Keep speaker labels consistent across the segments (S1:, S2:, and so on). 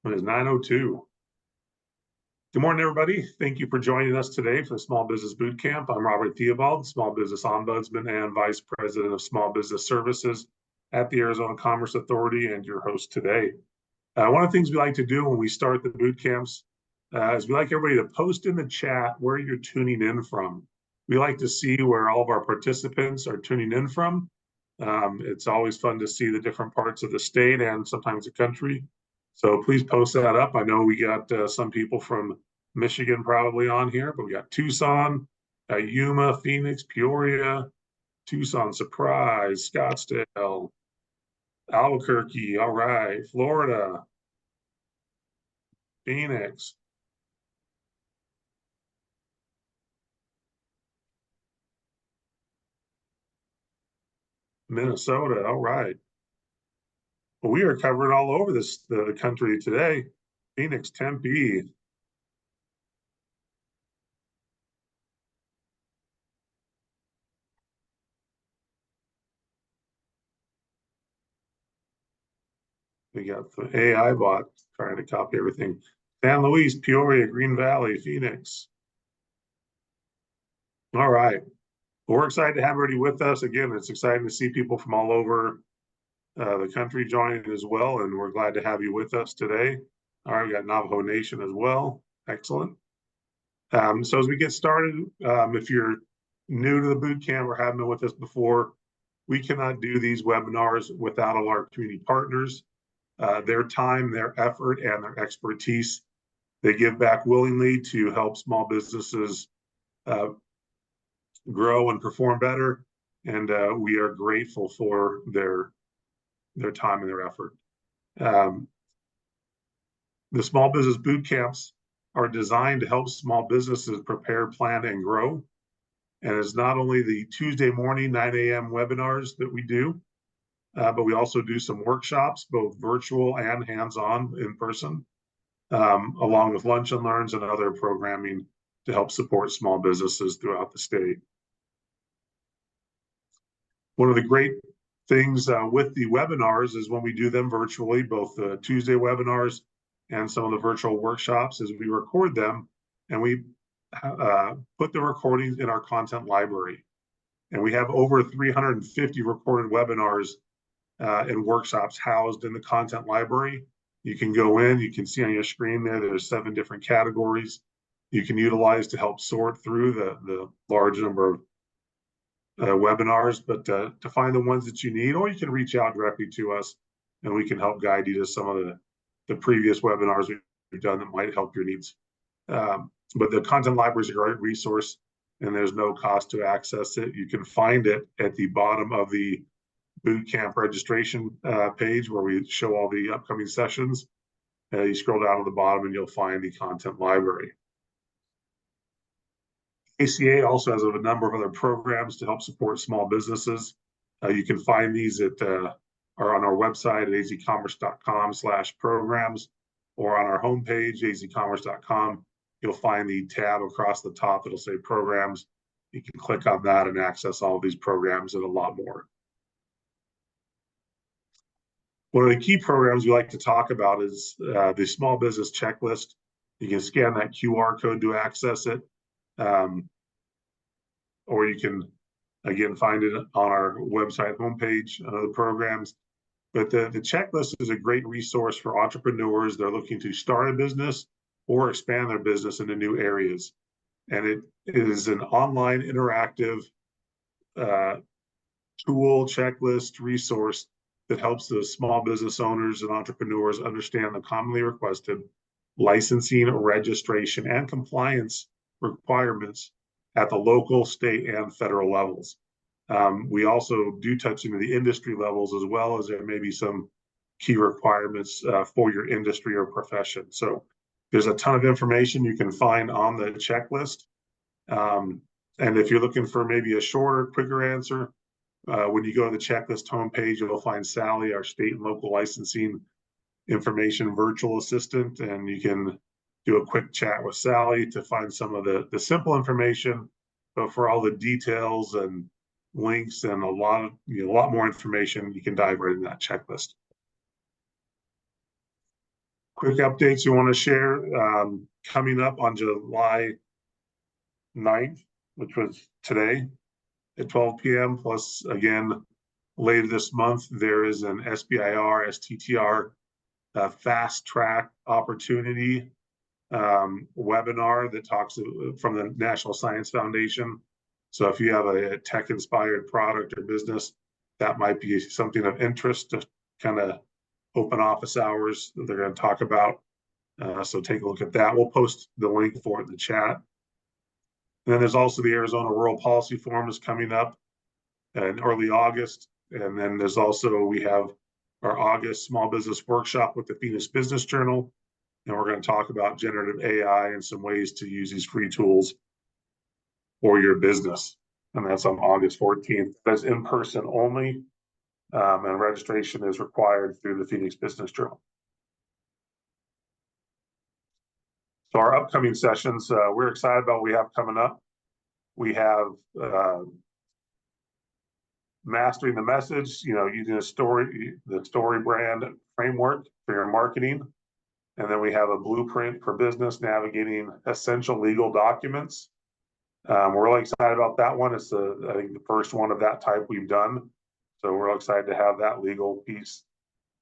S1: It is 9:02. Good morning, everybody. Thank you for joining us today for the Small Business Boot Camp. I'm Robert Theobald, Small Business Ombudsman and Vice President of Small Business Services at the Arizona Commerce Authority, and your host today. One of the things we like to do when we start the boot camps is we like everybody to post in the chat where you're tuning in from. We like to see where all of our participants are tuning in from. It's always fun to see the different parts of the state and sometimes the country. So please post that up. I know we got some people from Michigan probably on here, but we got Tucson, Yuma, Phoenix, Peoria, Tucson, Surprise, Scottsdale, Albuquerque, all right, Florida, Phoenix, Minnesota, all right. Well, we are covering all over the country today. Phoenix, Tempe, we got the AI bot trying to copy everything. San Luis, Peoria, Green Valley, Phoenix. All right. Well, we're excited to have everybody with us. Again, it's exciting to see people from all over the country joining as well, and we're glad to have you with us today. All right, we got Navajo Nation as well. Excellent. So as we get started, if you're new to the boot camp or haven't been with us before, we cannot do these webinars without all our community partners. Their time, their effort, and their expertise, they give back willingly to help small businesses grow and perform better. And we are grateful for their time and their effort. The small business boot camps are designed to help small businesses prepare, plan, and grow. And it's not only the Tuesday morning 9 a.m. webinars that we do, but we also do some workshops, both virtual and hands-on in person, along with lunch and learns and other programming to help support small businesses throughout the state. One of the great things with the webinars is when we do them virtually, both the Tuesday webinars and some of the virtual workshops, is we record them and we put the recordings in our content library. And we have over 350 recorded webinars and workshops housed in the content library. You can go in, you can see on your screen there's 7 different categories you can utilize to help sort through the large number of webinars, but to find the ones that you need, or you can reach out directly to us and we can help guide you to some of the previous webinars we've done that might help your needs. But the content library is a great resource and there's no cost to access it. You can find it at the bottom of the bootcamp registration page where we show all the upcoming sessions. You scroll down to the bottom and you'll find the content library. ACA also has a number of other programs to help support small businesses. You can find these are on our website at azcommerce.com/programs, or on our homepage, azcommerce.com. You'll find the tab across the top that'll say programs. You can click on that and access all of these programs and a lot more. One of the key programs we like to talk about is the small business checklist. You can scan that QR code to access it. Or you can, again, find it on our website homepage under the programs. But the checklist is a great resource for entrepreneurs that are looking to start a business or expand their business into new areas. And it is an online interactive tool, checklist, resource that helps the small business owners and entrepreneurs understand the commonly requested licensing, registration, and compliance requirements at the local, state, and federal levels. We also do touch into the industry levels, as well as there may be some key requirements for your industry or profession. So there's a ton of information you can find on the checklist. And if you're looking for maybe a shorter, quicker answer, when you go to the checklist homepage, you'll find Sally, our state and local licensing information virtual assistant, and you can do a quick chat with Sally to find some of the simple information, but for all the details and links and a lot more information, you can dive right in that checklist. quick updates you want to share. Coming up on July 9th, which was today at 12 p.m. Plus, again, later this month, there is an SBIR, STTR fast track opportunity webinar that talks from the National Science Foundation. So if you have a tech inspired product or business, that might be something of interest to kind of open office hours that they're going to talk about. So take a look at that. We'll post the link for it in the chat. And then there's also the Arizona Rural Policy Forum is coming up in early August. And then there's also, we have our August small business workshop with the Phoenix Business Journal. And we're going to talk about generative AI and some ways to use these free tools for your business. And that's on August 14th. That's in person only. And registration is required through the Phoenix Business Journal. So our upcoming sessions, we're excited about what we have coming up. We have mastering the message, using the story brand framework for your marketing. And then we have a blueprint for business navigating essential legal documents. We're really excited about that one. It's I think the first one of that type we've done. So we're excited to have that legal piece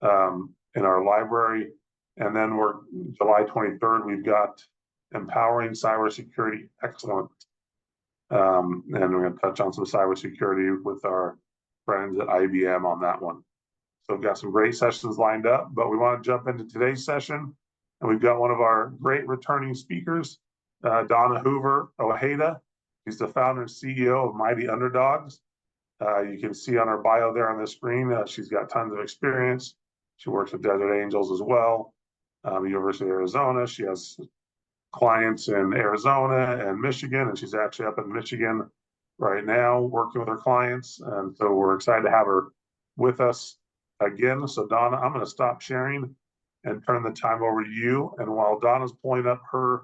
S1: in our library. And then July 23rd, we've got Empowering Cybersecurity Excellence. And we're going to touch on some cybersecurity with our friends at IBM on that one. So we've got some great sessions lined up, but we want to jump into today's session. And we've got one of our great returning speakers, Donna Hoover Ojeda. She's the founder and CEO of Mighty Underdogs. You can see on her bio there on the screen, she's got tons of experience. She works with Desert Angels as well, University of Arizona. She has clients in Arizona and Michigan, and she's actually up in Michigan right now working with her clients. And so we're excited to have her with us again. So Donna, I'm going to stop sharing and turn the time over to you. And while Donna's pulling up her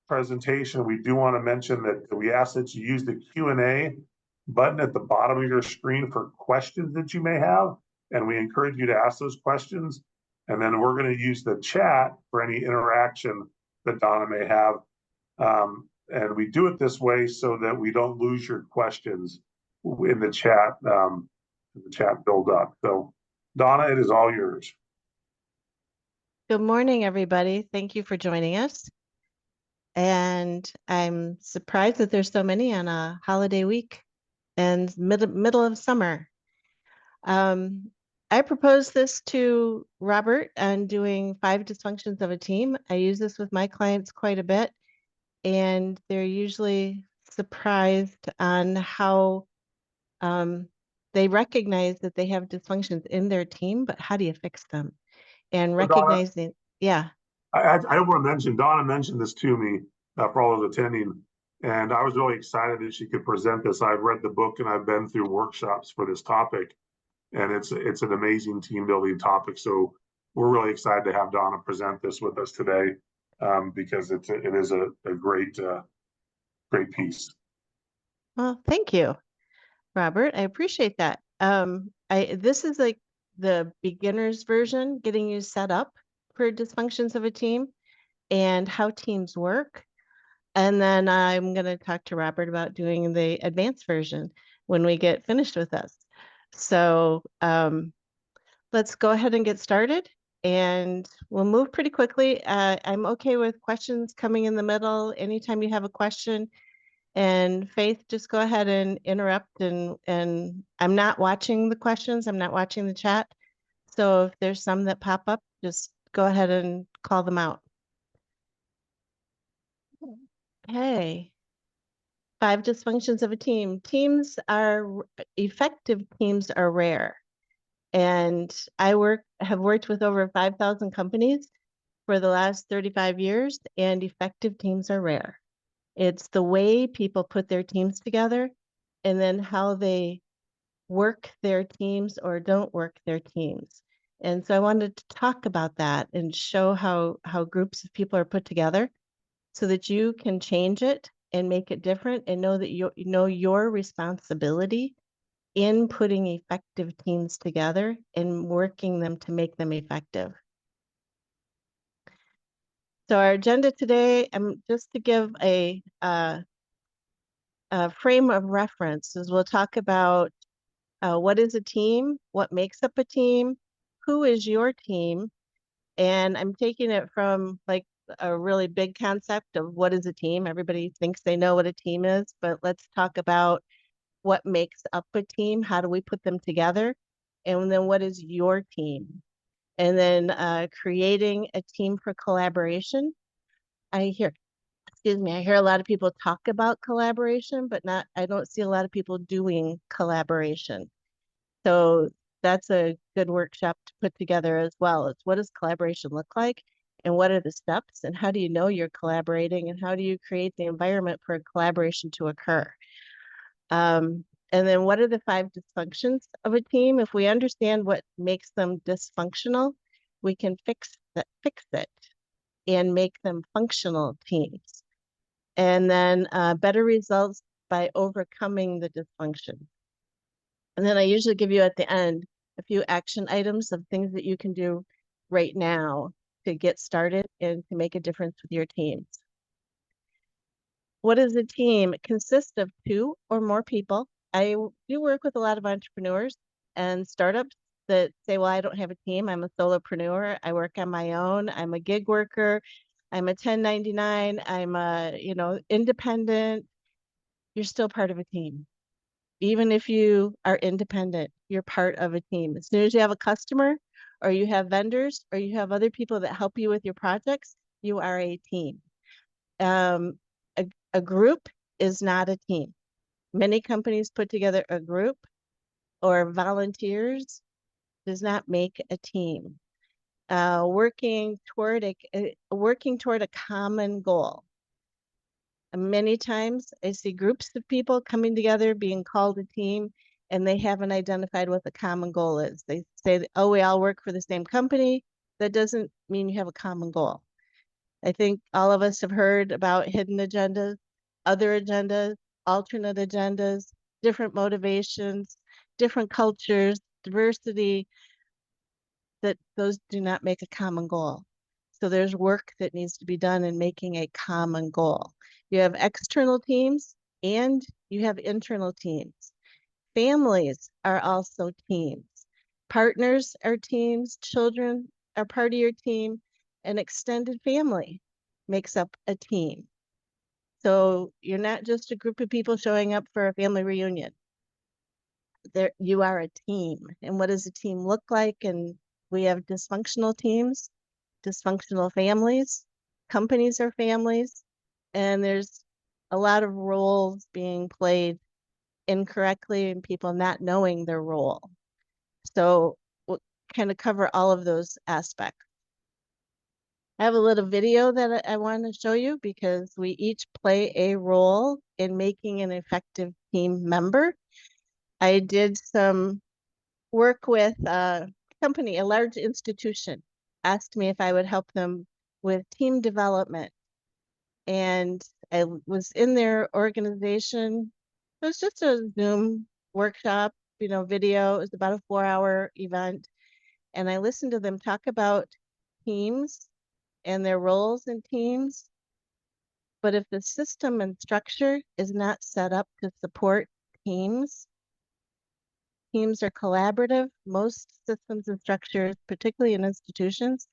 S1: presentation, we do want to mention that we ask that you use the Q&A button at the bottom of your screen for questions that you may have. And we encourage you to ask those questions. And then we're going to use the chat for any interaction that Donna may have. And we do it this way so that we don't lose your questions in the chat build up. So Donna, it is all yours.
S2: Good morning, everybody. Thank you for joining us. And I'm surprised that there's so many on a holiday week and middle of summer. I proposed this to Robert on doing 5 dysfunctions of a team. I use this with my clients quite a bit, and they're usually surprised on how they recognize that they have dysfunctions in their team, but how do you fix them? And recognizing, yeah.
S1: I want to mention, Donna mentioned this to me for all those attending, and I was really excited that she could present this. I've read the book and I've been through workshops for this topic, and it's an amazing team building topic. So we're really excited to have Donna present this with us today because it is a great piece.
S2: Well, thank you, Robert. I appreciate that. This is like the beginner's version, getting you set up for dysfunctions of a team and how teams work. And then I'm going to talk to Robert about doing the advanced version when we get finished with this. So let's go ahead and get started, and we'll move pretty quickly. I'm okay with questions coming in the middle. Anytime you have a question, and Faith, just go ahead and interrupt. And I'm not watching the questions. I'm not watching the chat. So if there's some that pop up, just go ahead and call them out. Okay. 5 dysfunctions of a team. Effective teams are rare. And I have worked with over 5,000 companies for the last 35 years, and effective teams are rare. It's the way people put their teams together and then how they work their teams or don't work their teams. And so I wanted to talk about that and show how groups of people are put together so that you can change it and make it different and know that you know your responsibility in putting effective teams together and working them to make them effective. So our agenda today, just to give a frame of reference, is we'll talk about what is a team, what makes up a team, who is your team, and I'm taking it from like a really big concept of what is a team. Everybody thinks they know what a team is, but let's talk about what makes up a team, how do we put them together, and then what is your team? And then creating a team for collaboration. I hear a lot of people talk about collaboration, but I don't see a lot of people doing collaboration. So that's a good workshop to put together as well. It's what does collaboration look like? And what are the steps? And how do you know you're collaborating? And how do you create the environment for collaboration to occur? And then what are the 5 dysfunctions of a team? If we understand what makes them dysfunctional, we can fix it and make them functional teams. And then better results by overcoming the dysfunction. And then I usually give you at the end a few action items of things that you can do right now to get started and to make a difference with your teams. What is a team? It consists of 2 or more people. I do work with a lot of entrepreneurs and startups that say, well, I don't have a team. I'm a solopreneur. I work on my own. I'm a gig worker. I'm a 1099. I'm independent. You're still part of a team. Even if you are independent, you're part of a team. As soon as you have a customer or you have vendors or you have other people that help you with your projects, you are a team. A group is not a team. Many companies put together a group or volunteers does not make a team. Working toward a common goal. Many times I see groups of people coming together, being called a team, and they haven't identified what the common goal is. They say, oh, we all work for the same company. That doesn't mean you have a common goal. I think all of us have heard about hidden agendas, other agendas, alternate agendas, different motivations, different cultures, diversity, that those do not make a common goal. So there's work that needs to be done in making a common goal. You have external teams and you have internal teams. Families are also teams. Partners are teams, children are part of your team, an extended family makes up a team. So you're not just a group of people showing up for a family reunion. You are a team. And what does a team look like? And we have dysfunctional teams, dysfunctional families, companies are families, and there's a lot of roles being played incorrectly and people not knowing their role. So we'll kind of cover all of those aspects. I have a little video that I want to show you because we each play a role in making an effective team member. I did some work with a company, a large institution, asked me if I would help them with team development. And I was in their organization. It was just a Zoom workshop, video. It was about a 4-hour event. And I listened to them talk about teams and their roles in teams. But if the system and structure is not set up to support teams, teams are collaborative. Most systems and structures, particularly in institutions,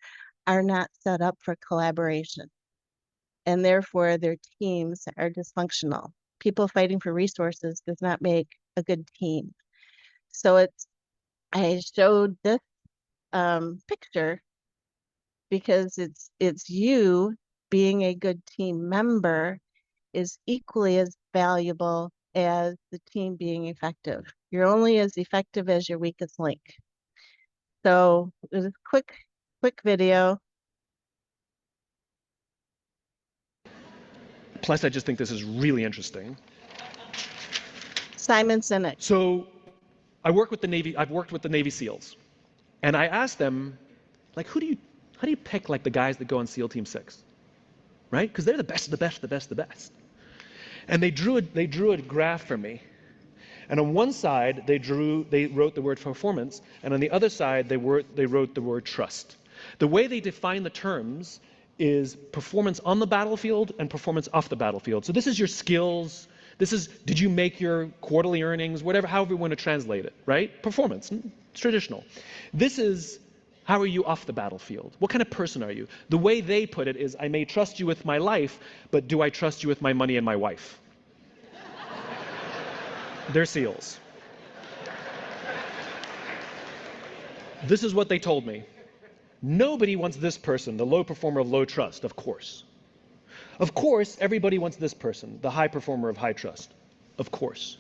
S2: are not set up for collaboration. And therefore their teams are dysfunctional. People fighting for resources does not make a good team. So I showed this picture because it's you being a good team member is equally as valuable as the team being effective. You're only as effective as your weakest link. So it was a quick video.
S3: Plus, I just think this is really interesting.
S2: Simon Sinek.
S3: So I've worked with the Navy SEALs, and I asked them, like, how do you pick like the guys that go on SEAL Team 6, right? Because they're the best of the best, the best, the best. And they drew a graph for me, And on one side, they wrote the word performance, and on the other side, they wrote the word trust. The way they define the terms is performance on the battlefield and performance off the battlefield. So this is your skills. This is, did you make your quarterly earnings, whatever, however you want to translate it, right? Performance, it's traditional. This is, how are you off the battlefield? What kind of person are you? The way they put it is, I may trust you with my life, but do I trust you with my money and my wife? They're SEALs. This is what they told me. Nobody wants this person, the low performer of low trust, of course. Of course, everybody wants this person, the high performer of high trust. Of course.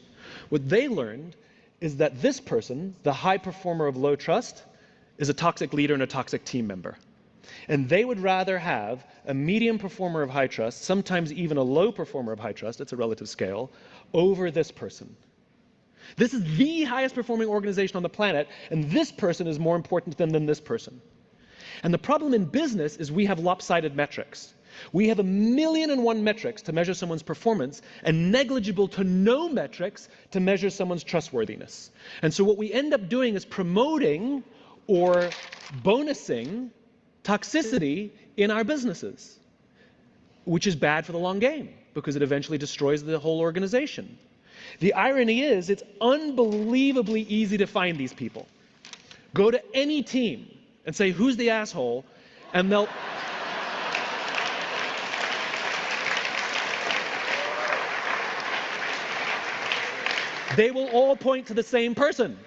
S3: What they learned is that this person, the high performer of low trust, is a toxic leader and a toxic team member. And they would rather have a medium performer of high trust, sometimes even a low performer of high trust, it's a relative scale, over this person. This is the highest performing organization on the planet, and this person is more important than this person. And the problem in business is we have lopsided metrics. We have 1,000,001 metrics to measure someone's performance and negligible to no metrics to measure someone's trustworthiness. And so what we end up doing is promoting or bonusing toxicity in our businesses, which is bad for the long game because it eventually destroys the whole organization. The irony is it's unbelievably easy to find these people. Go to any team and say, who's the asshole? And they'll... they will all point to the same person.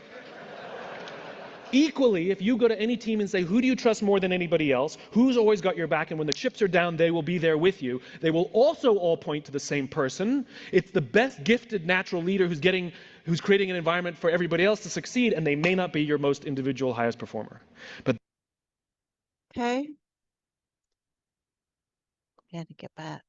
S3: Equally, if you go to any team and say, who do you trust more than anybody else? Who's always got your back? And when the chips are down, they will be there with you. They will also all point to the same person. It's the best gifted natural leader who's creating an environment for everybody else to succeed, and they may not be your most individual highest performer. But
S2: Okay. Had to get back.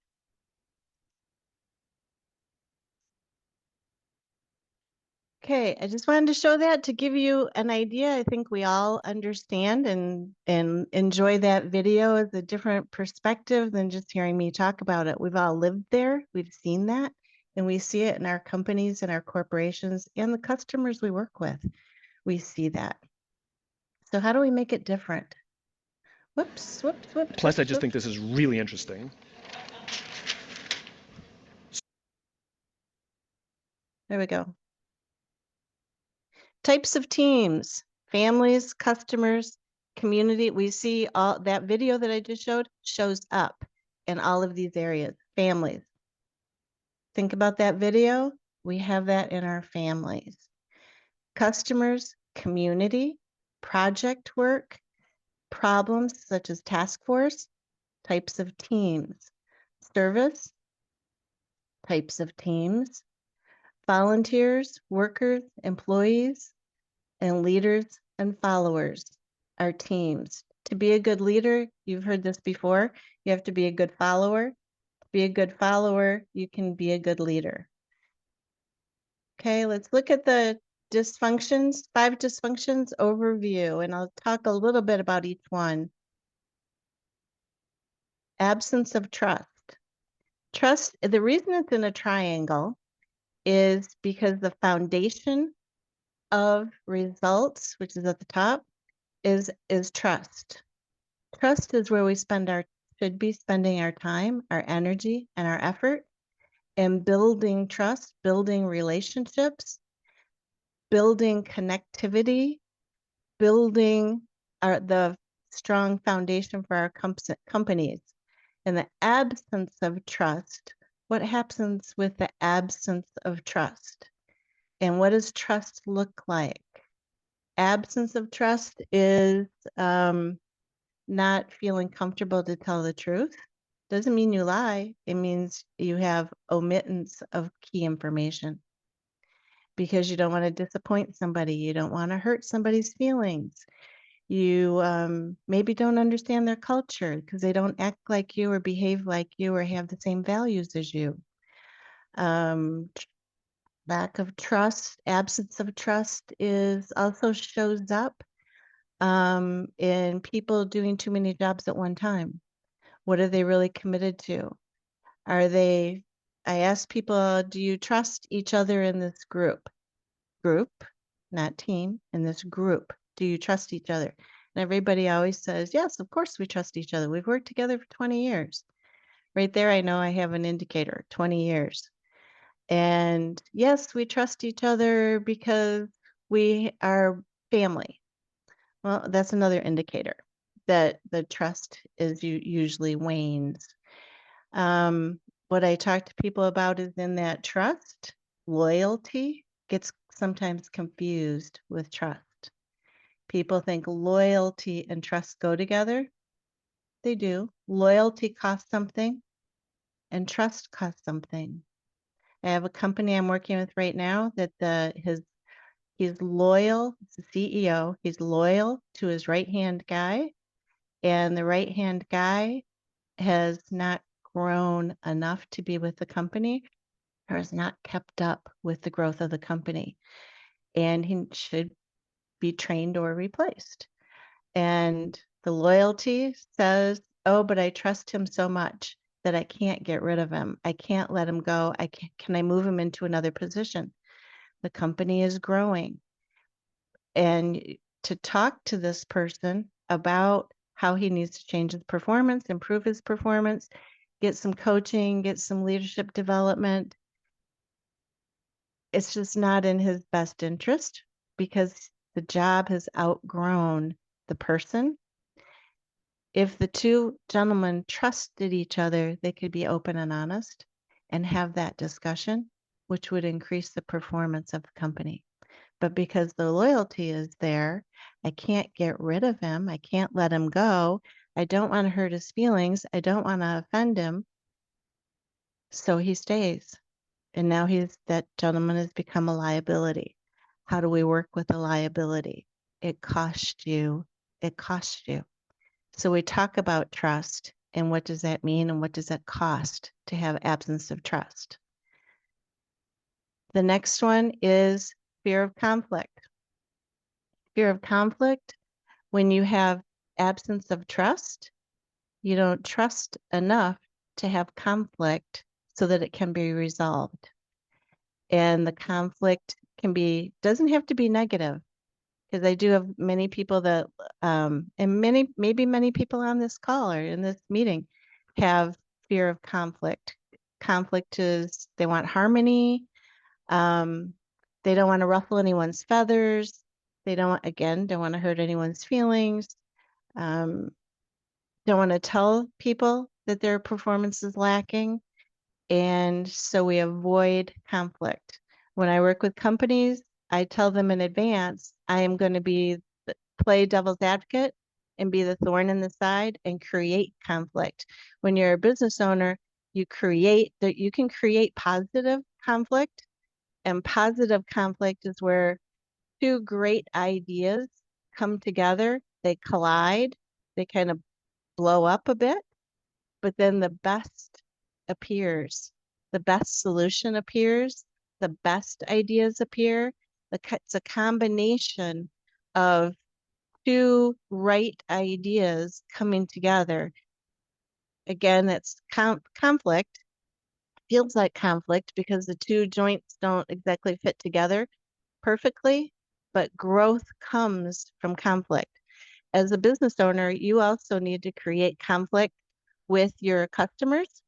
S2: Okay, I just wanted to show that to give you an idea. I think we all understand and enjoy that video as a different perspective than just hearing me talk about it. We've all lived there, we've seen that, and we see it in our companies and our corporations and the customers we work with. We see that. So how do we make it different? Whoops.
S3: plus, I just think this is really interesting.
S2: There we go. Types of teams, families, customers, community. We see all that video that I just showed shows up in all of these areas. Families. Think about that video. We have that in our families. Customers, community, project work, problems such as task force, types of teams, service, types of teams, volunteers, workers, employees, and leaders and followers are teams. To be a good leader, you've heard this before, you have to be a good follower. To be a good follower, you can be a good leader. Okay, let's look at the dysfunctions, 5 dysfunctions overview, and I'll talk a little bit about each one. Absence of trust. Trust, the reason it's in a triangle is because the foundation of results, which is at the top, is trust. Trust is where we should be spending our time, our energy, and our effort in building trust, building relationships, building connectivity, building the strong foundation for our companies. In the absence of trust, what happens with the absence of trust? And what does trust look like? Absence of trust is not feeling comfortable to tell the truth. Doesn't mean you lie. It means you have omittance of key information because you don't want to disappoint somebody. You don't want to hurt somebody's feelings. You maybe don't understand their culture because they don't act like you or behave like you or have the same values as you. Lack of trust, absence of trust also shows up in people doing too many jobs at one time. What are they really committed to? I ask people, do you trust each other in this group? group, not team, in this group, do you trust each other? And everybody always says, yes, of course we trust each other. We've worked together for 20 years. Right there, I know I have an indicator, 20 years. And yes, we trust each other because we are family. Well, that's another indicator that the trust is usually wanes. What I talk to people about is in that trust, loyalty gets sometimes confused with trust. People think loyalty and trust go together. They do. Loyalty costs something and trust costs something. I have a company I'm working with right now that he's loyal, he's the CEO, he's loyal to his right-hand guy, and the right-hand guy has not grown enough to be with the company or has not kept up with the growth of the company. And he should be trained or replaced. And the loyalty says, oh, but I trust him so much that I can't get rid of him. I can't let him go. Can I move him into another position? The company is growing. And to talk to this person about how he needs to change his performance, improve his performance, get some coaching, get some leadership development. It's just not in his best interest because the job has outgrown the person. If the two gentlemen trusted each other, they could be open and honest and have that discussion, which would increase the performance of the company. But because the loyalty is there, I can't get rid of him. I can't let him go. I don't want to hurt his feelings. I don't want to offend him. So he stays. And now that gentleman has become a liability. How do we work with a liability? It costs you. It costs you. So we talk about trust and what does that mean and what does that cost to have absence of trust. The next one is fear of conflict. Fear of conflict, when you have absence of trust, you don't trust enough to have conflict so that it can be resolved. And the conflict doesn't have to be negative, because I do have many people that, and maybe many people on this call or in this meeting have fear of conflict. Conflict is they want harmony. They don't want to ruffle anyone's feathers. They don't want to hurt anyone's feelings. Don't want to tell people that their performance is lacking. And so we avoid conflict. When I work with companies, I tell them in advance, I am going to play devil's advocate and be the thorn in the side and create conflict. When you're a business owner, you can create positive conflict, and positive conflict is where two great ideas come together, they collide, they kind of blow up a bit, but then the best appears, the best solution appears, the best ideas appear. It's a combination of two right ideas coming together. Again, it's conflict, feels like conflict because the two joints don't exactly fit together perfectly, but growth comes from conflict. As a business owner, you also need to create conflict with your customers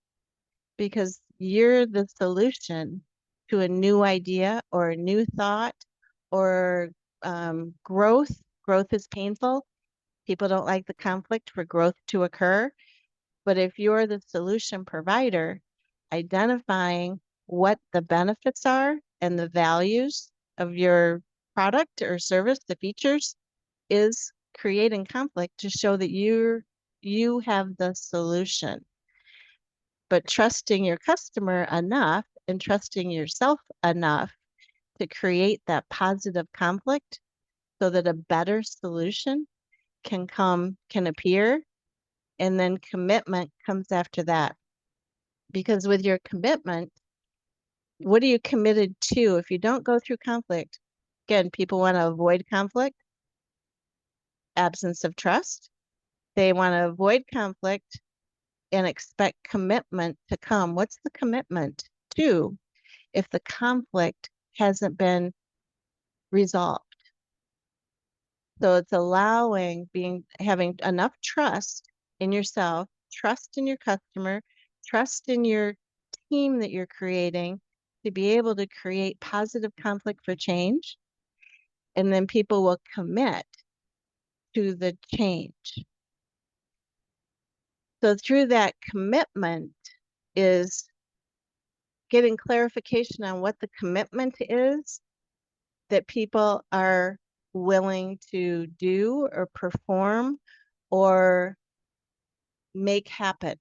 S2: because you're the solution to a new idea or a new thought or growth. Growth is painful. People don't like the conflict for growth to occur. But if you're the solution provider, identifying what the benefits are and the values of your product or service, the features, is creating conflict to show that you have the solution. But trusting your customer enough and trusting yourself enough to create that positive conflict so that a better solution can appear, and then commitment comes after that. Because with your commitment, what are you committed to? If you don't go through conflict, again, people want to avoid conflict, absence of trust. They want to avoid conflict and expect commitment to come. What's the commitment to if the conflict hasn't been resolved. So it's allowing having enough trust in yourself, trust in your customer, trust in your team that you're creating to be able to create positive conflict for change. And then people will commit to the change. So through that commitment is getting clarification on what the commitment is that people are willing to do or perform or make happen.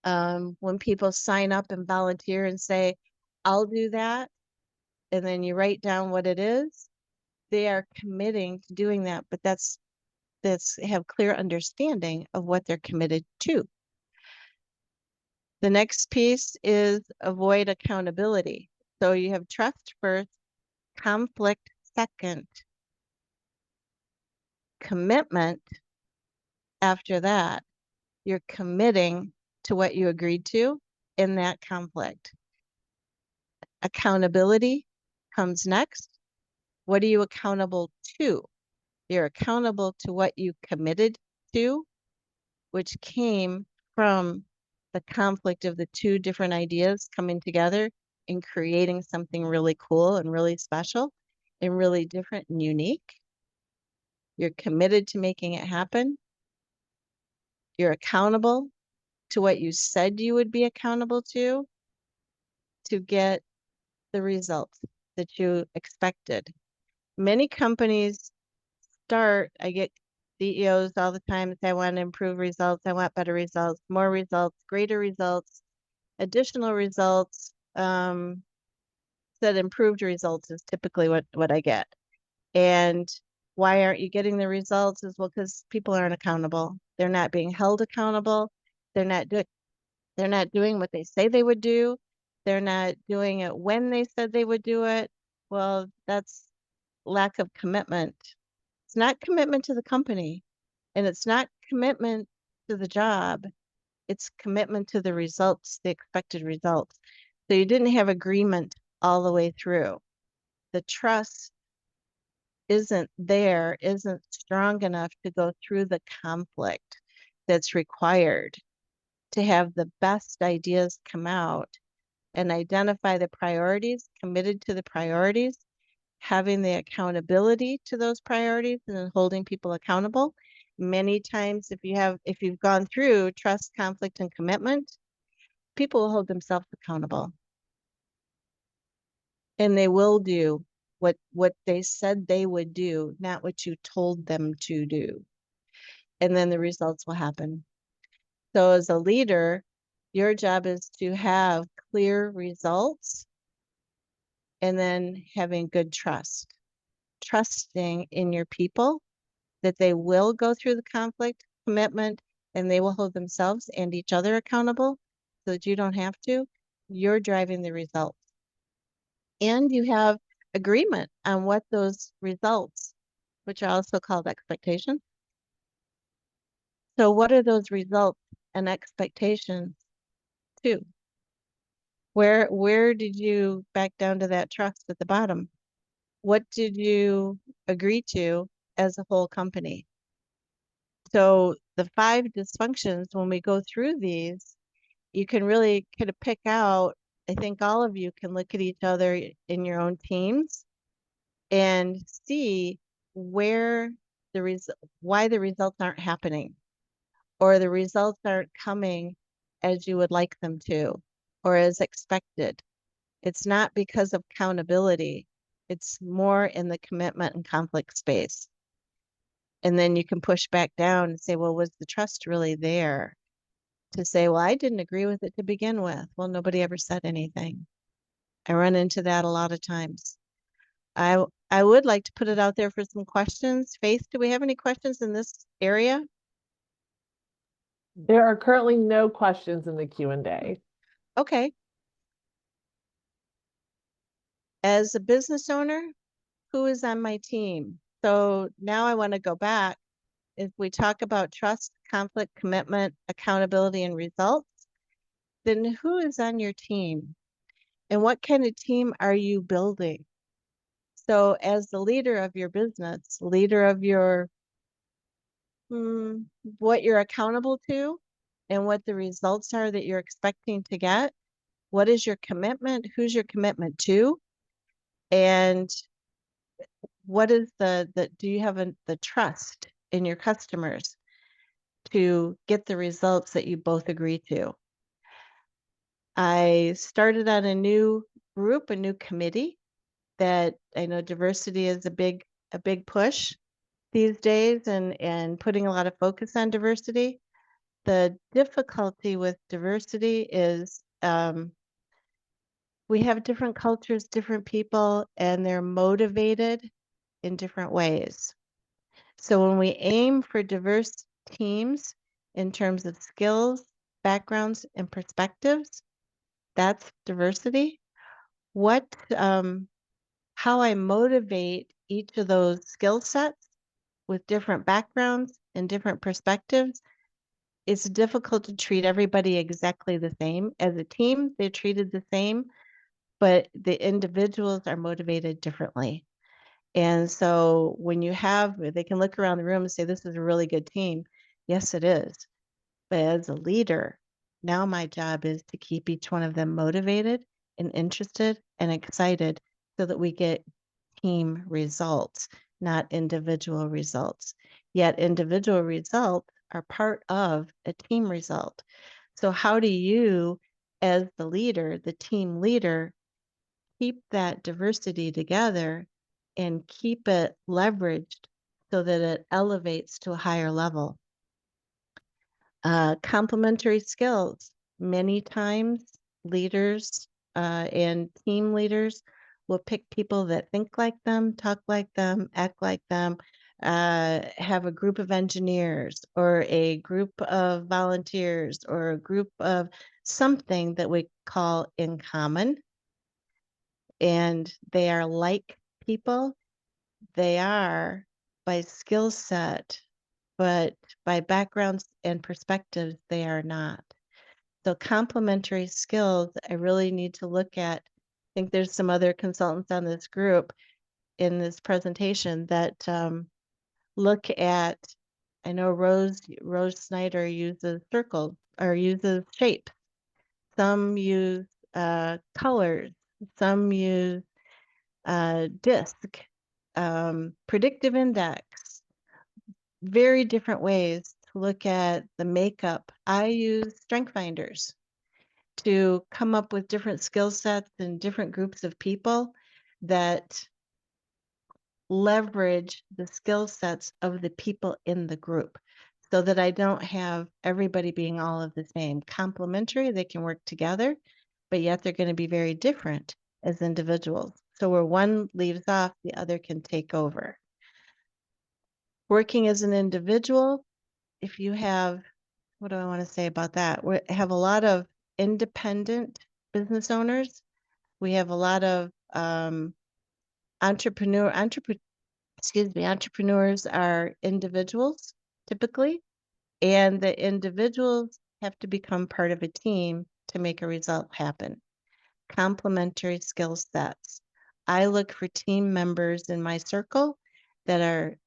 S2: When people sign up and volunteer and say, I'll do that, and then you write down what it is, they are committing to doing that, but that's have clear understanding of what they're committed to. The next piece is avoid accountability. So you have trust first, conflict second, commitment after that. You're committing to what you agreed to in that conflict. Accountability comes next. What are you accountable to? You're accountable to what you committed to, which came from the conflict of the two different ideas coming together and creating something really cool and really special and really different and unique. You're committed to making it happen. You're accountable to what you said you would be accountable to get the results that you expected. Many companies I get CEOs all the time say, I want to improve results, I want better results, more results, greater results, additional results. That improved results is typically what I get. And why aren't you getting the results? Is well, because people aren't accountable. They're not being held accountable. They're not doing what they say they would do. They're not doing it when they said they would do it. Well, that's lack of commitment. It's not commitment to the company, and it's not commitment to the job. It's commitment to the results, the expected results. So you didn't have agreement all the way through. The trust isn't strong enough to go through the conflict that's required to have the best ideas come out and identify the priorities, committed to the priorities, having the accountability to those priorities and then holding people accountable. Many times if you've gone through trust, conflict, and commitment, people will hold themselves accountable. And they will do what they said they would do, not what you told them to do. And then the results will happen. So as a leader, your job is to have clear results and then having good trust. Trusting in your people that they will go through the conflict, commitment, and they will hold themselves and each other accountable so that you don't have to. You're driving the results. And you have agreement on what those results, which are also called expectations. So what are those results and expectations too? Where did you back down to that trust at the bottom? What did you agree to as a whole company? So the 5 dysfunctions, when we go through these, you can really kind of pick out, I think all of you can look at each other in your own teams and see why the results aren't happening or the results aren't coming as you would like them to or as expected. It's not because of accountability. It's more in the commitment and conflict space. And then you can push back down and say, well, was the trust really there? To say, well, I didn't agree with it to begin with. Well, nobody ever said anything. I run into that a lot of times. I would like to put it out there for some questions. Faith, do we have any questions in this area?
S4: There are currently no questions in the Q&A.
S2: Okay. As a business owner, who is on my team? So now I want to go back. If we talk about trust, conflict, commitment, accountability, and results, then who is on your team? And what kind of team are you building? So as the leader of your business, leader of your, what you're accountable to and what the results are that you're expecting to get, what is your commitment? Who's your commitment to? And what is do you have the trust in your customers to get the results that you both agree to? I started on a new group, a new committee that I know diversity is a big push these days, and putting a lot of focus on diversity. The difficulty with diversity is we have different cultures, different people, and they're motivated in different ways. So when we aim for diverse teams in terms of skills, backgrounds, and perspectives, that's diversity. How I motivate each of those skill sets with different backgrounds and different perspectives, it's difficult to treat everybody exactly the same. As a team, they're treated the same, but the individuals are motivated differently. And so when they can look around the room and say, this is a really good team. Yes, it is. But as a leader, now my job is to keep each one of them motivated and interested and excited so that we get team results, not individual results. Yet individual results are part of a team result. So how do you, as the leader, the team leader, keep that diversity together and keep it leveraged so that it elevates to a higher level? Complementary skills. Many times leaders and team leaders will pick people that think like them, talk like them, act like them, have a group of engineers or a group of volunteers or a group of something that we call in common. And they are like people. They are by skill set, but by backgrounds and perspectives, they are not. So complementary skills, I really need to look at. I think there's some other consultants on this group in this presentation that look at, I know Rose Snyder uses circles or uses shapes. Some use colors. Some use disc, predictive index, very different ways to look at the makeup. I use strength finders to come up with different skill sets and different groups of people that leverage the skill sets of the people in the group so that I don't have everybody being all of the same. Complementary, they can work together, but yet they're going to be very different as individuals. So where one leaves off, the other can take over. Working as an individual, if you have, what do I want to say about that? We have a lot of independent business owners. We have a lot of entrepreneurs are individuals typically, and the individuals have to become part of a team to make a result happen. Complementary skill sets. I look for team members in my circle that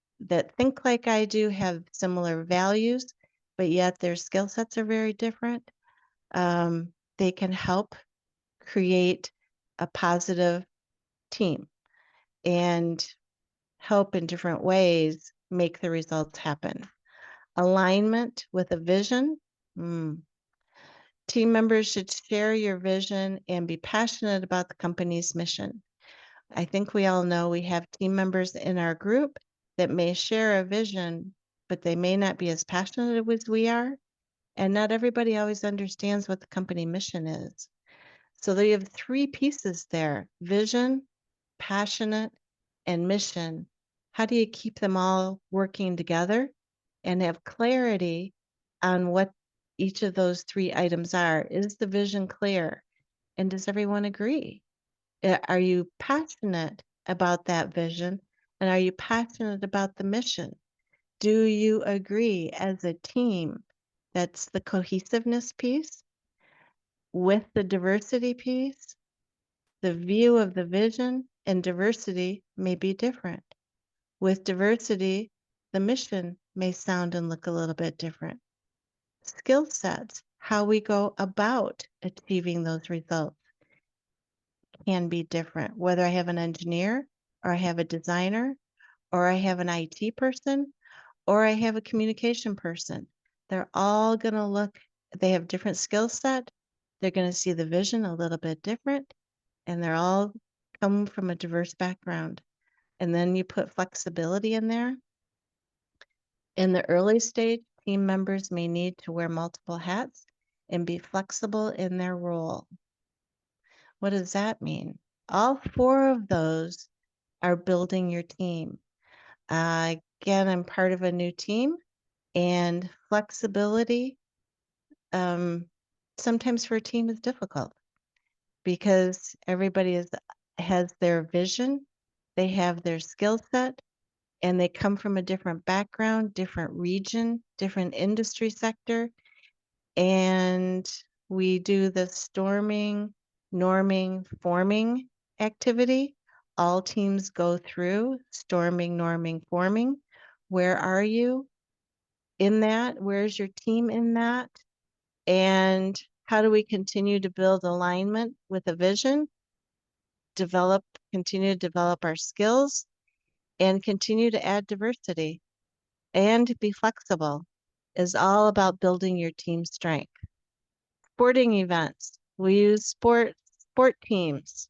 S2: think like I do, have similar values, but yet their skill sets are very different. They can help create a positive team and help in different ways make the results happen. Alignment with a vision. Team members should share your vision and be passionate about the company's mission. I think we all know we have team members in our group that may share a vision, but they may not be as passionate as we are. And not everybody always understands what the company mission is. So you have three pieces there: vision, passionate, and mission. How do you keep them all working together and have clarity on what each of those three items are? Is the vision clear? And does everyone agree? Are you passionate about that vision? And are you passionate about the mission? Do you agree as a team? That's the cohesiveness piece with the diversity piece, the view of the vision, and diversity may be different. With diversity, the mission may sound and look a little bit different. Skill sets, how we go about achieving those results, can be different. Whether I have an engineer, or I have a designer, or I have an IT person, or I have a communication person, they're all going to look, they have different skill set. They're going to see the vision a little bit different, and they're all come from a diverse background. And then you put flexibility in there. In the early stage, team members may need to wear multiple hats and be flexible in their role. What does that mean? All four of those are building your team. Again, I'm part of a new team, and flexibility sometimes for a team is difficult because everybody has their vision, they have their skill set, and they come from a different background, different region, different industry sector. And we do the storming, norming, forming activity. All teams go through storming, norming, forming. Where are you in that? Where's your team in that? And how do we continue to build alignment with a vision, continue to develop our skills, and continue to add diversity and be flexible is all about building your team strength. Sporting events, we use sport teams.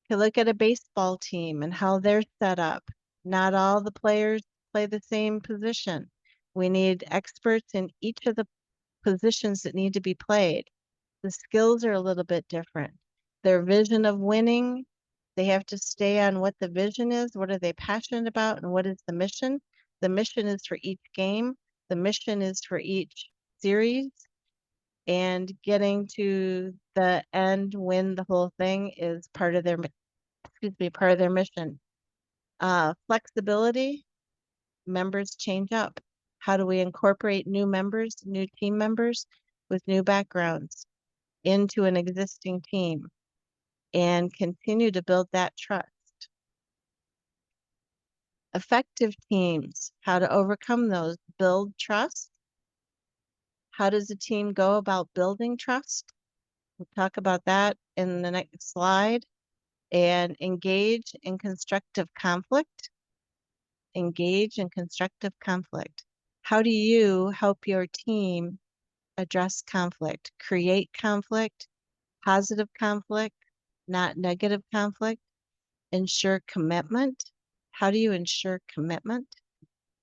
S2: You look at a baseball team and how they're set up. Not all the players play the same position. We need experts in each of the positions that need to be played. The skills are a little bit different. Their vision of winning, they have to stay on what the vision is, what are they passionate about, and what is the mission. The mission is for each game. The mission is for each series. And getting to the end, win the whole thing is part of their, part of their mission. Flexibility, members change up. How do we incorporate new members, new team members with new backgrounds into an existing team and continue to build that trust? Effective teams, how to overcome those, build trust. How does a team go about building trust? We'll talk about that in the next slide. And engage in constructive conflict. Engage in constructive conflict. How do you help your team address conflict, create conflict, positive conflict, not negative conflict, ensure commitment? How do you ensure commitment?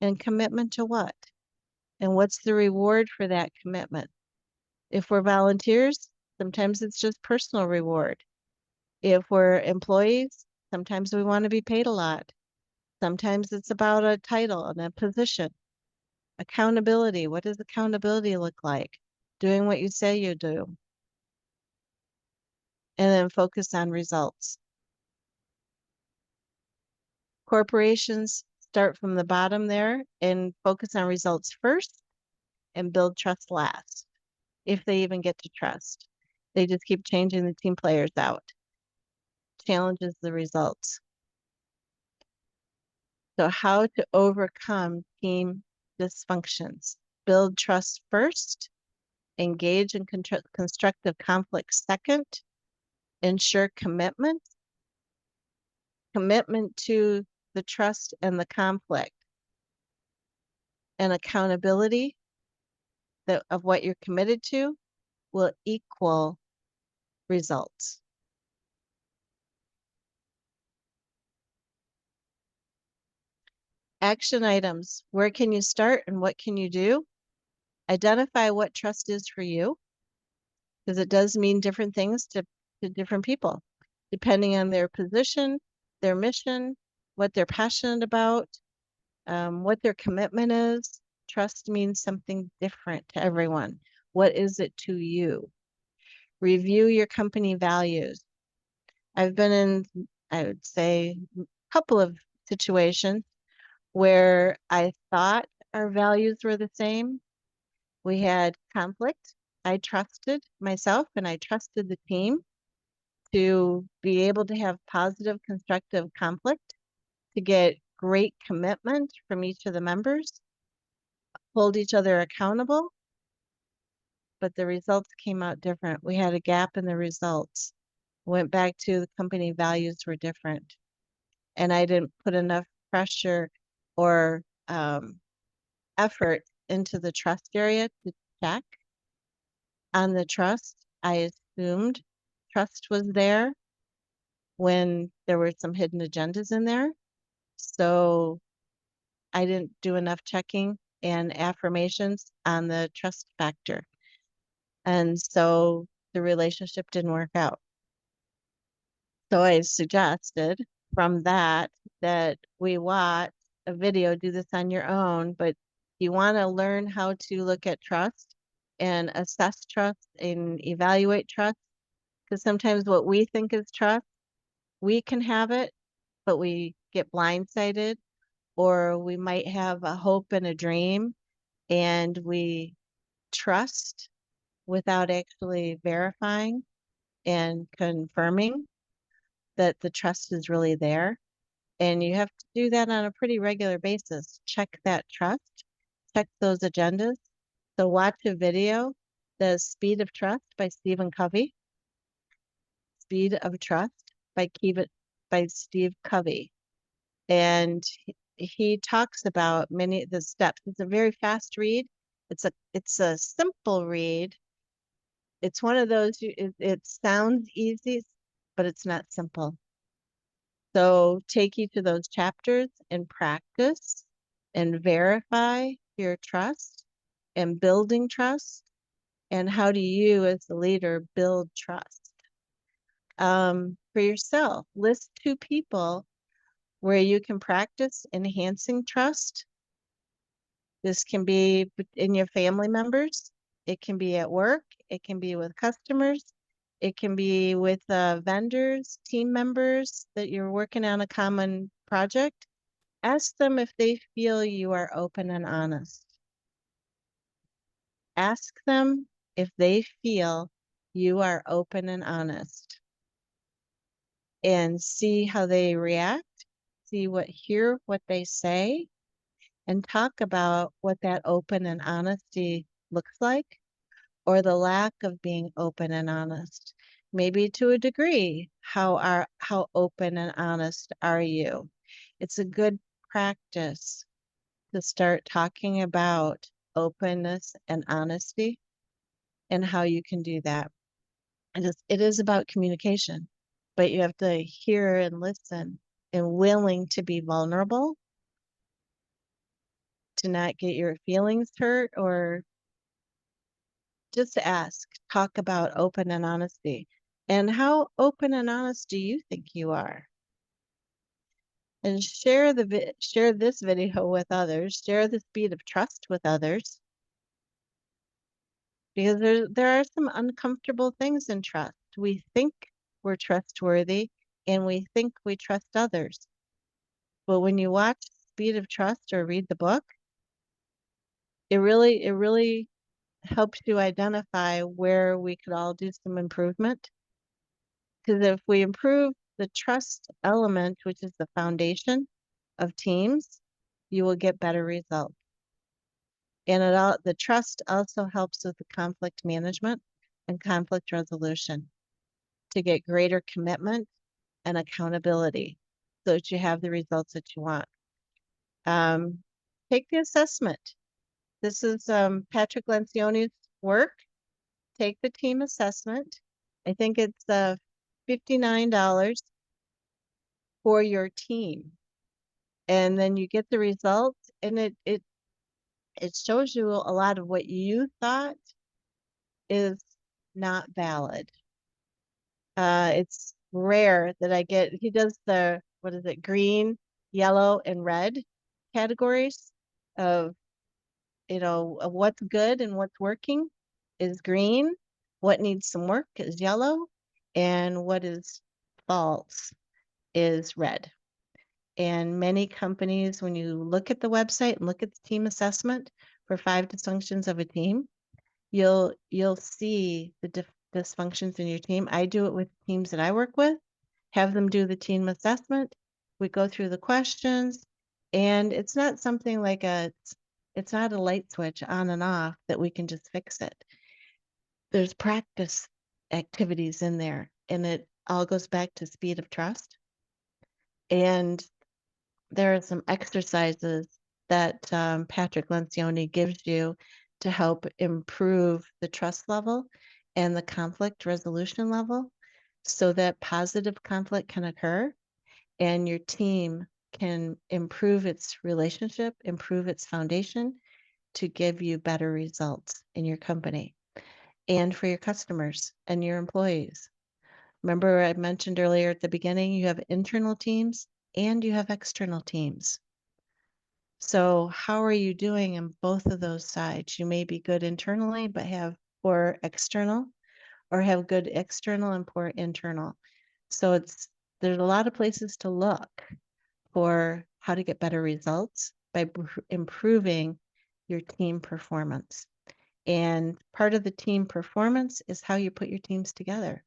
S2: And commitment to what? And what's the reward for that commitment? If we're volunteers, sometimes it's just personal reward. If we're employees, sometimes we want to be paid a lot. Sometimes it's about a title and a position. Accountability, what does accountability look like? Doing what you say you do. And then focus on results. Corporations start from the bottom there and focus on results first and build trust last, if they even get to trust. They just keep changing the team players out. Challenges the results. So how to overcome team dysfunctions. Build trust first, engage in constructive conflict second, ensure commitment to the trust and the conflict, and accountability of what you're committed to will equal results. Action items, where can you start and what can you do? Identify what trust is for you, because it does mean different things to different people, depending on their position, their mission, what they're passionate about, what their commitment is. Trust means something different to everyone. What is it to you? Review your company values. I've been in, I would say, a couple of situations where I thought our values were the same. We had conflict. I trusted myself and I trusted the team to be able to have positive, constructive conflict, to get great commitment from each of the members, hold each other accountable, but the results came out different. We had a gap in the results. Went back to the company values were different. And I didn't put enough pressure or effort into the trust area to check on the trust. I assumed trust was there when there were some hidden agendas in there. So I didn't do enough checking and affirmations on the trust factor. And so the relationship didn't work out. So I suggested from that we watch a video, do this on your own, but you want to learn how to look at trust and assess trust and evaluate trust. Because sometimes what we think is trust, we can have it, but we get blindsided, or we might have a hope and a dream and we trust without actually verifying and confirming that the trust is really there. And you have to do that on a pretty regular basis. Check that trust, check those agendas. So watch a video, The Speed of Trust by Stephen Covey. Speed of Trust by Steve Covey. And he talks about many of the steps. It's a very fast read. It's a simple read. It's one of those, it sounds easy, but it's not simple. So take each of those chapters and practice and verify your trust and building trust. And how do you as the leader build trust? For yourself, list 2 people where you can practice enhancing trust. This can be in your family members. It can be at work. It can be with customers. It can be with vendors, team members that you're working on a common project. Ask them if they feel you are open and honest. Ask them if they feel you are open and honest. And see how they react. Hear what they say, and talk about what that open and honesty looks like, or the lack of being open and honest. Maybe to a degree, how open and honest are you? It's a good practice to start talking about openness and honesty and how you can do that. It is about communication, but you have to hear and listen and willing to be vulnerable, to not get your feelings hurt, or just ask, talk about open and honesty. And how open and honest do you think you are? And share this video with others, share the speed of trust with others. Because there are some uncomfortable things in trust. We think we're trustworthy and we think we trust others. But when you watch Speed of Trust or read the book, it really helps you identify where we could all do some improvement. Because if we improve the trust element, which is the foundation of teams, you will get better results. And the trust also helps with the conflict management and conflict resolution to get greater commitment and accountability so that you have the results that you want. Take the assessment. This is Patrick Lencioni's work. Take the team assessment. I think it's $59 for your team. And then you get the results, and it shows you a lot of what you thought is not valid. It's rare that I get, he does the, what is it, green, yellow, and red categories of, of what's good and what's working is green, what needs some work is yellow, and what is false is red. And many companies, when you look at the website and look at the team assessment for 5 dysfunctions of a team, you'll see dysfunctions in your team. I do it with teams that I work with, have them do the team assessment. We go through the questions, and it's not something like it's not a light switch on and off that we can just fix it. There's practice activities in there, and it all goes back to speed of trust. And there are some exercises that Patrick Lencioni gives you to help improve the trust level and the conflict resolution level so that positive conflict can occur and your team can improve its relationship, improve its foundation to give you better results in your company and for your customers and your employees. Remember, I mentioned earlier at the beginning, you have internal teams and you have external teams. So how are you doing in both of those sides? You may be good internally, but have poor external, or have good external and poor internal. So there's a lot of places to look for how to get better results by improving your team performance. And part of the team performance is how you put your teams together.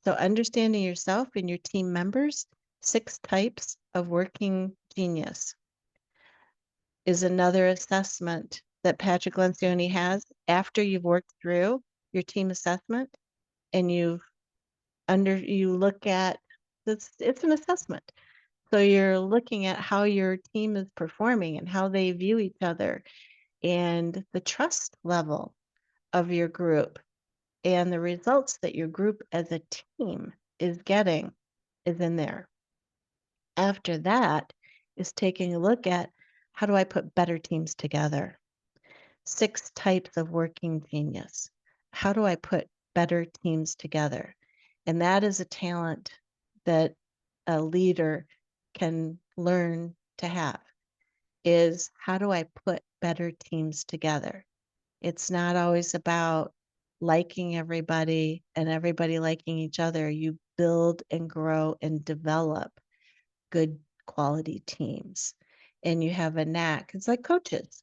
S2: So understanding yourself and your team members, 6 types of working genius is another assessment that Patrick Lencioni has after you've worked through your team assessment and you look at this, it's an assessment. So you're looking at how your team is performing and how they view each other and the trust level of your group and the results that your group as a team is getting is in there. After that is taking a look at how do I put better teams together? 6 types of working genius. How do I put better teams together? And that is a talent that a leader can learn to have, is how do I put better teams together? It's not always about liking everybody and everybody liking each other. You build and grow and develop good quality teams. And you have a knack. It's like coaches.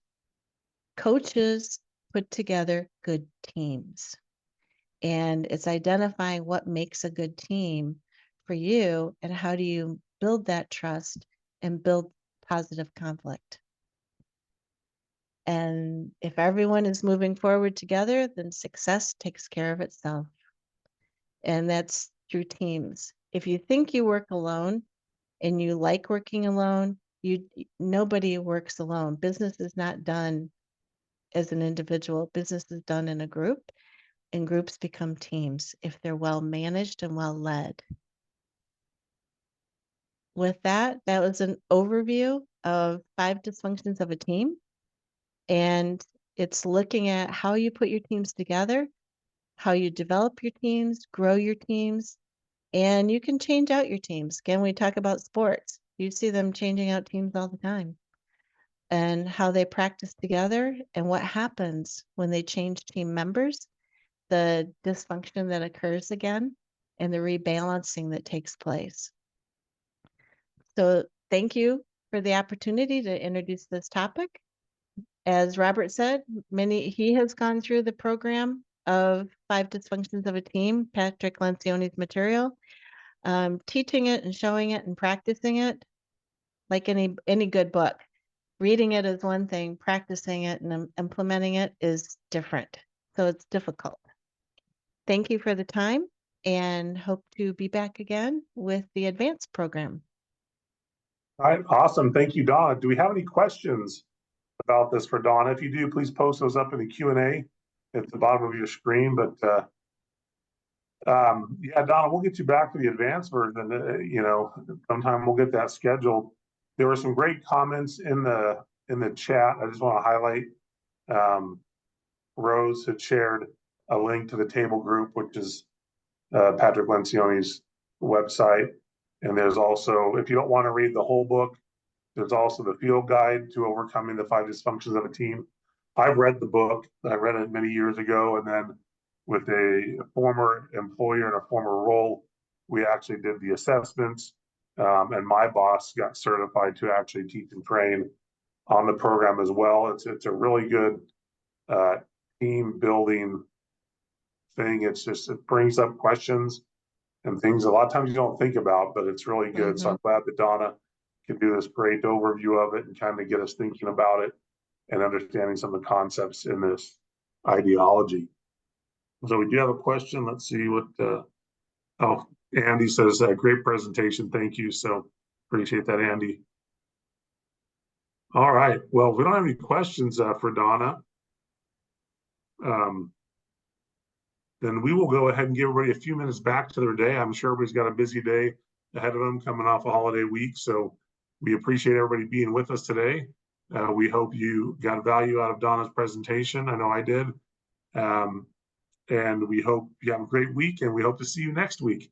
S2: Coaches put together good teams. And it's identifying what makes a good team for you and how do you build that trust and build positive conflict. And if everyone is moving forward together, then success takes care of itself. And that's through teams. If you think you work alone and you like working alone, nobody works alone. Business is not done as an individual. Business is done in a group, and groups become teams if they're well managed and well led. With that was an overview of 5 dysfunctions of a team. And it's looking at how you put your teams together, how you develop your teams, grow your teams, and you can change out your teams. Again, we talk about sports. You see them changing out teams all the time and how they practice together and what happens when they change team members, the dysfunction that occurs again, and the rebalancing that takes place. So thank you for the opportunity to introduce this topic. As Robert said, he has gone through the program of 5 dysfunctions of a team, Patrick Lencioni's material, teaching it and showing it and practicing it like any good book. Reading it is one thing, practicing it and implementing it is different. So it's difficult. Thank you for the time and hope to be back again with the advanced program.
S1: All right, awesome. Thank you, Donna. Do we have any questions about this for Donna? If you do, please post those up in the Q&A at the bottom of your screen. But yeah, Donna, we'll get you back to the advanced version. Sometime we'll get that scheduled. There were some great comments in the chat. I just want to highlight. Rose had shared a link to the table group, which is Patrick Lencioni's website. And there's also, if you don't want to read the whole book, there's also the field guide to overcoming the 5 dysfunctions of a team. I've read the book. I read it many years ago. And then with a former employer in a former role, we actually did the assessments. And my boss got certified to actually teach and train on the program as well. It's a really good team building thing. It's just, it brings up questions and things a lot of times you don't think about, but it's really good. So I'm glad that Donna can do this great overview of it and kind of get us thinking about it and understanding some of the concepts in this ideology. So we do have a question. Let's see what, oh, Andy says, great presentation. Thank you. So appreciate that, Andy. All right. Well, we don't have any questions for Donna. Then we will go ahead and give everybody a few minutes back to their day. I'm sure everybody's got a busy day ahead of them coming off a holiday week. So we appreciate everybody being with us today. We hope you got value out of Donna's presentation. I know I did. And we hope you have a great week, and we hope to see you next week.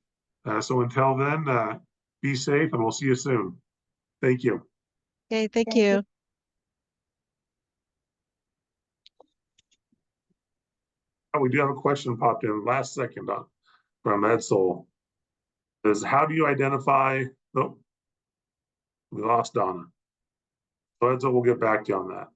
S1: So until then, be safe, and we'll see you soon. Thank you.
S2: Okay, thank you.
S1: Oh, we do have a question popped in last second from Edsel. Says, how do you identify? Oh, we lost Donna. So Edsel, we'll get back to you on that.